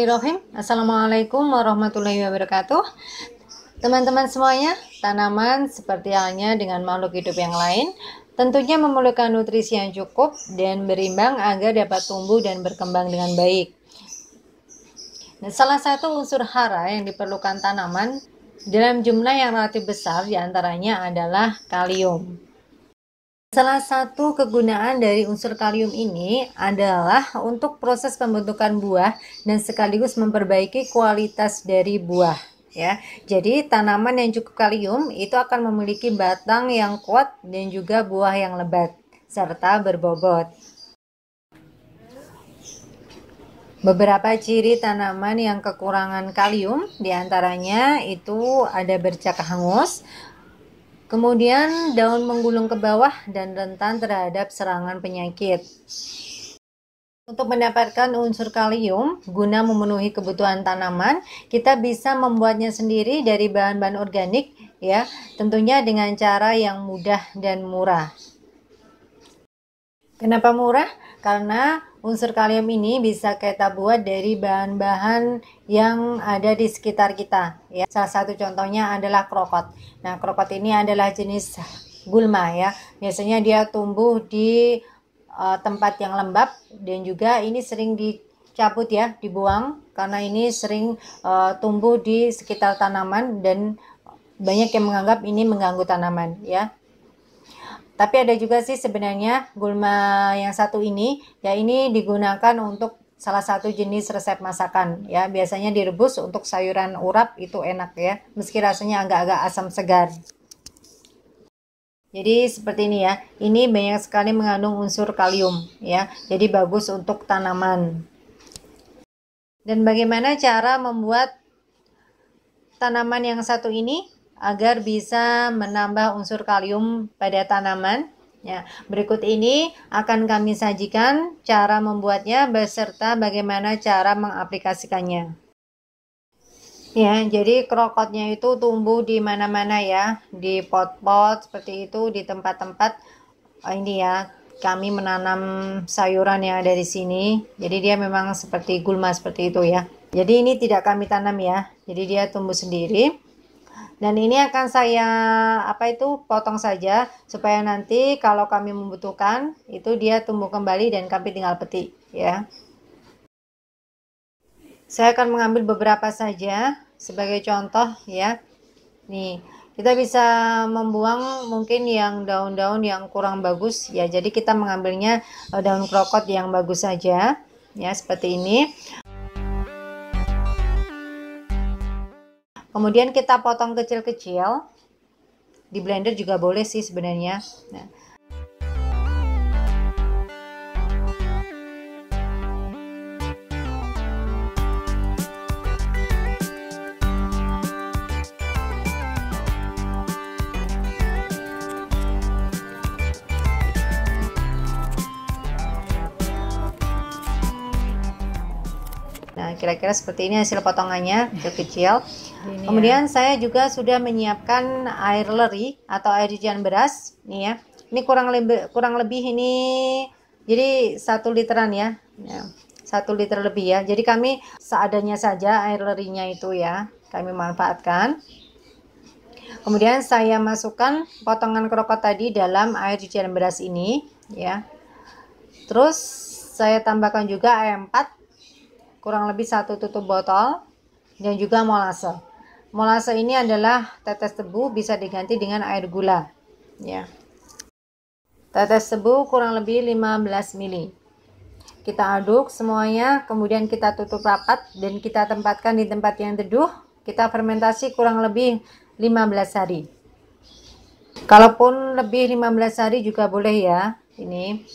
Bismillahirrahmanirrahim. Assalamualaikum warahmatullahi wabarakatuh. Teman-teman semuanya, tanaman seperti halnya dengan makhluk hidup yang lain tentunya memerlukan nutrisi yang cukup dan berimbang agar dapat tumbuh dan berkembang dengan baik. Nah, salah satu unsur hara yang diperlukan tanaman dalam jumlah yang relatif besar diantaranya adalah kalium. Salah satu kegunaan dari unsur kalium ini adalah untuk proses pembentukan buah dan sekaligus memperbaiki kualitas dari buah. Ya, jadi tanaman yang cukup kalium itu akan memiliki batang yang kuat dan juga buah yang lebat serta berbobot. Beberapa ciri tanaman yang kekurangan kalium diantaranya itu ada bercak hangus, kemudian daun menggulung ke bawah dan rentan terhadap serangan penyakit. Untuk mendapatkan unsur kalium guna memenuhi kebutuhan tanaman, kita bisa membuatnya sendiri dari bahan-bahan organik ya, tentunya dengan cara yang mudah dan murah. Kenapa murah? Karena unsur kalium ini bisa kita buat dari bahan-bahan yang ada di sekitar kita ya. Salah satu contohnya adalah krokot. Nah, krokot ini adalah jenis gulma ya. Biasanya dia tumbuh di tempat yang lembab dan juga ini sering dicabut ya, dibuang karena ini sering tumbuh di sekitar tanaman dan banyak yang menganggap ini mengganggu tanaman ya. Tapi ada juga sih sebenarnya gulma yang satu ini, ya ini digunakan untuk salah satu jenis resep masakan ya. Biasanya direbus untuk sayuran urap itu enak ya, meski rasanya agak-agak asam segar. Jadi seperti ini ya, ini banyak sekali mengandung unsur kalium ya, jadi bagus untuk tanaman. Dan bagaimana cara membuat tanaman yang satu ini agar bisa menambah unsur kalium pada tanaman ya. Berikut ini akan kami sajikan cara membuatnya beserta bagaimana cara mengaplikasikannya. Ya, jadi krokotnya itu tumbuh di mana-mana ya, di pot-pot seperti itu, di tempat-tempat ini ya. Kami menanam sayuran yang ada di sini. Jadi dia memang seperti gulma seperti itu ya. Jadi ini tidak kami tanam ya. Jadi dia tumbuh sendiri. Dan ini akan saya potong saja supaya nanti kalau kami membutuhkan itu dia tumbuh kembali dan kami tinggal petik ya. Saya akan mengambil beberapa saja sebagai contoh ya. Nih, kita bisa membuang mungkin yang daun-daun yang kurang bagus ya. Jadi kita mengambilnya daun krokot yang bagus saja ya, seperti ini. Kemudian kita potong kecil-kecil, di blender juga boleh sih sebenarnya. Nah, kira-kira seperti ini hasil potongannya, kecil-kecil. Kemudian saya juga sudah menyiapkan air leri atau air cucian beras nih ya. Ini kurang lebih ini jadi 1 literan ya. 1 liter lebih ya. Jadi kami seadanya saja air lerinya itu ya, kami manfaatkan. Kemudian saya masukkan potongan krokot tadi dalam air cucian beras ini ya. Terus saya tambahkan juga A4 kurang lebih 1 tutup botol dan juga molase. Molase ini adalah tetes tebu, bisa diganti dengan air gula ya. Tetes tebu kurang lebih 15 ml. Kita aduk semuanya, kemudian kita tutup rapat dan kita tempatkan di tempat yang teduh. Kita fermentasi kurang lebih 15 hari. Kalaupun lebih 15 hari juga boleh ya. Ini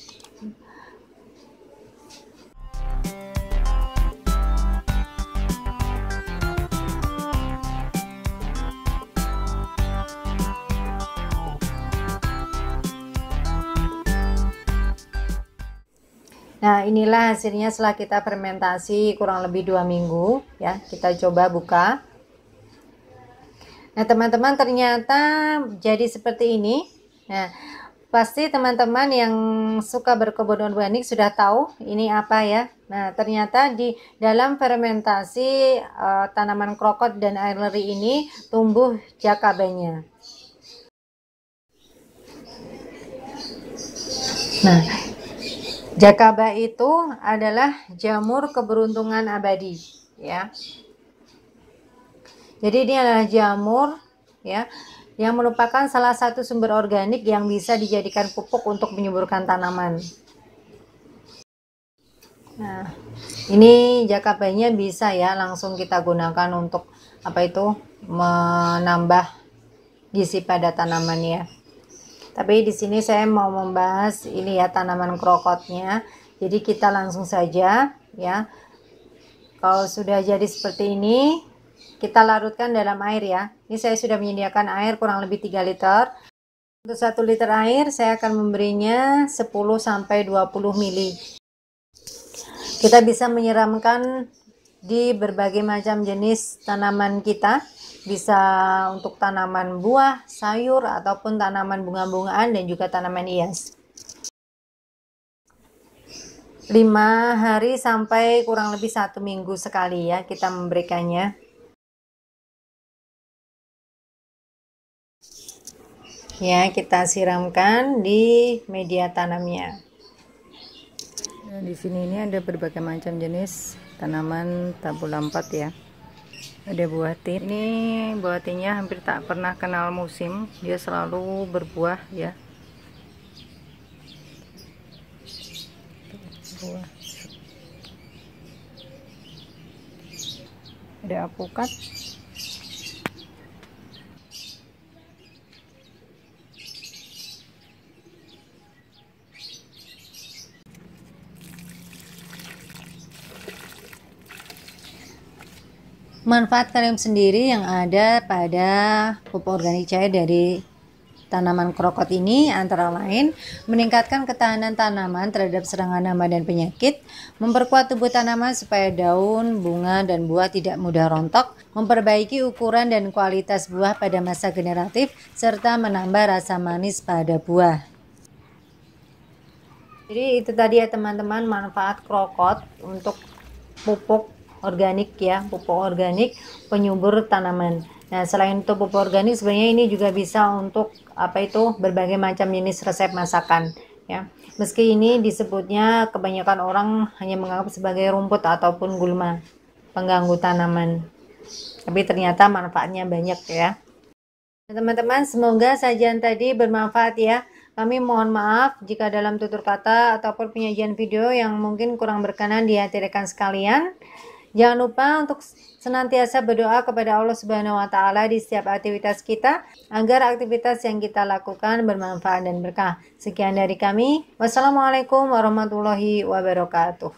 Nah, inilah hasilnya setelah kita fermentasi kurang lebih 2 minggu ya. Kita coba buka. Nah, teman-teman, ternyata jadi seperti ini. Nah, pasti teman-teman yang suka berkebun organik sudah tahu ini apa ya. Nah, ternyata di dalam fermentasi tanaman krokot dan aileri ini tumbuh jakabanya. Nah, jakaba itu adalah jamur keberuntungan abadi, ya. Jadi ini adalah jamur, ya, yang merupakan salah satu sumber organik yang bisa dijadikan pupuk untuk menyuburkan tanaman. Nah, ini jakabanya bisa ya langsung kita gunakan untuk apa itu menambah gizi pada tanaman ya. Tapi di sini saya mau membahas ini ya tanaman krokotnya. Jadi kita langsung saja ya. Kalau sudah jadi seperti ini, kita larutkan dalam air ya. Ini saya sudah menyediakan air kurang lebih 3 liter. Untuk 1 liter air saya akan memberinya 10 sampai 20 ml. Kita bisa menyiramkan di berbagai macam jenis tanaman kita, bisa untuk tanaman buah, sayur, ataupun tanaman bunga-bungaan dan juga tanaman hias. 5 hari sampai kurang lebih 1 minggu sekali ya kita memberikannya. Ya, kita siramkan di media tanamnya. Nah, di sini ini ada berbagai macam jenis tanaman tabula 4 ya. Ada buah tin. Ini buah tinnya hampir tak pernah kenal musim, dia selalu berbuah ya. Buah. Ada apukat. Manfaat sendiri yang ada pada pupuk organik cair dari tanaman krokot ini antara lain meningkatkan ketahanan tanaman terhadap serangan hama dan penyakit, memperkuat tubuh tanaman supaya daun, bunga, dan buah tidak mudah rontok, memperbaiki ukuran dan kualitas buah pada masa generatif, serta menambah rasa manis pada buah. Jadi itu tadi ya teman-teman manfaat krokot untuk pupuk organik ya, pupuk organik penyubur tanaman. Nah, selain itu pupuk organik sebenarnya ini juga bisa untuk apa itu berbagai macam jenis resep masakan ya. Meski ini disebutnya kebanyakan orang hanya menganggap sebagai rumput ataupun gulma pengganggu tanaman. Tapi ternyata manfaatnya banyak ya. Teman-teman, semoga sajian tadi bermanfaat ya. Kami mohon maaf jika dalam tutur kata ataupun penyajian video yang mungkin kurang berkenan di hati rekan sekalian. Jangan lupa untuk senantiasa berdoa kepada Allah Subhanahu wa taala di setiap aktivitas kita agar aktivitas yang kita lakukan bermanfaat dan berkah. Sekian dari kami. Wassalamualaikum warahmatullahi wabarakatuh.